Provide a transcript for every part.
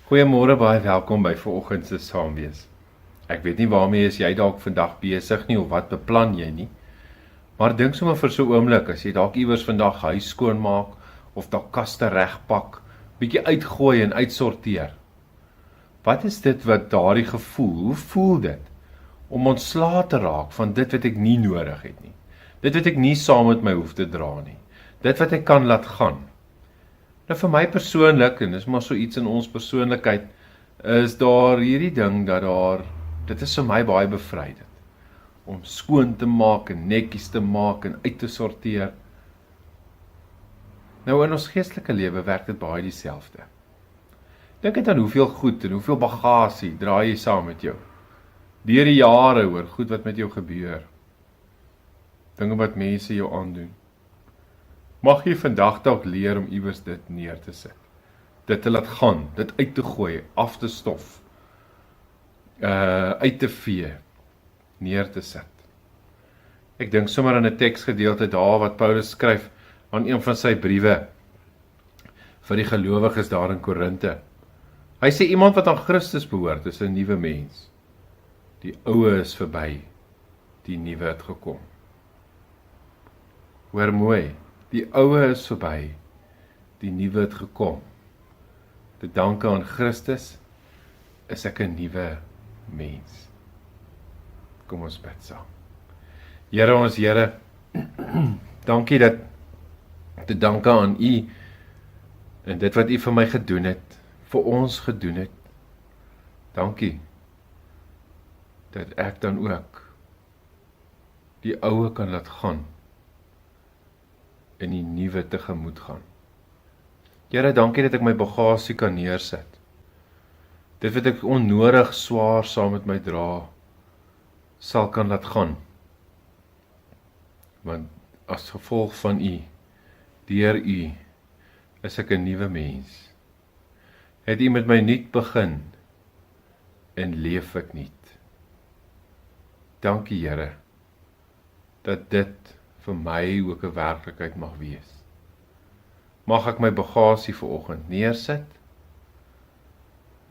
Goeiemôre, baie welkom by vanoggend se saamwees. Ek weet nie waarmee is jy dalk vandag besig nie of wat beplan jy nie. Maar dink sommer vir so 'n oomblik as jy dalk iewers vandag huis skoonmaak of dalk kaste regpak, bietjie uitgooi en uitsorteer. Wat is dit wat daardie gevoel, hoe voel dit om ontslae te raak van dit wat ek nie nodig het nie? Dit wat ek nie saam met my hoef te dra nie. Dit wat ek kan laat gaan. Nou vir my persoonlik, en dis maar so iets in ons persoonlikheid, is daar hierdie ding dat dit is vir my baie bevrydend, om skoon te maak en netjies te maak en uit te sorteer. Nou in ons geestelike lewe werk dit baie dieselfde. Dink net aan hoeveel goed en hoeveel bagasie dra jy saam met jou. Deur die jare oor goed wat met jou gebeur. Dinge wat mense jou aandoen. Mag jy vandag dalk leer om iewers dit neer te sit. Dit te laat gaan, dit uit te gooi, af te stof, uit te vee, neer te sit. Ek dink sommer aan 'n teksgedeelte daar wat Paulus skryf aan een van sy briewe vir die gelowiges daar in Korinte. Hy sê iemand wat aan Christus behoort is 'n nuwe mens. Die ou is verby, die nuwe het gekom. Hoor mooi. Die ou is verby, die nuwe het gekom. Te danke aan Christus is ek 'n nuwe mens. Kom ons bid saam. Here ons Here, dankie dat te danke aan U en dit wat U vir my gedoen het, vir ons gedoen het. Dankie dat ek dan ook die ou kan laat gaan en die nuwe tegemoet gaan. Here, dankie dat ek my bagasie kan neersit. Dit wat ek onnodig swaar saam met my dra, sal kan laat gaan. Want as gevolg van U, deur U, is ek 'n nuwe mens. Het U met my nuut begin en leef ek nuut. Dankie Here, dat dit vir my ook 'n werklikheid mag wees. Mag ek my bagasie vanoggend neersit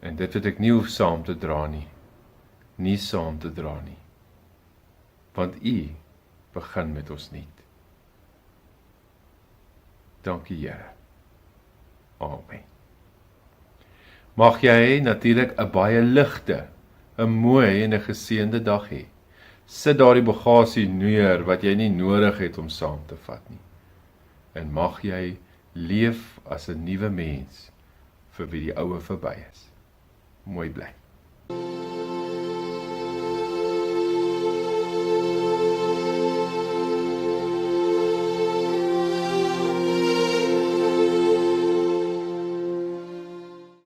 en dit wat ek nie hoef saam te dra nie saam te dra nie. Want U begin met ons nuut. Dankie Here. Amen. Mag jy natuurlik 'n baie ligte, 'n mooi en 'n geseënde dag hê. Sit daardie bagasie neer wat jy nie nodig het om saam te vat nie. En mag jy leef as 'n nuwe mens vir wie die oue verby is. Mooi bly.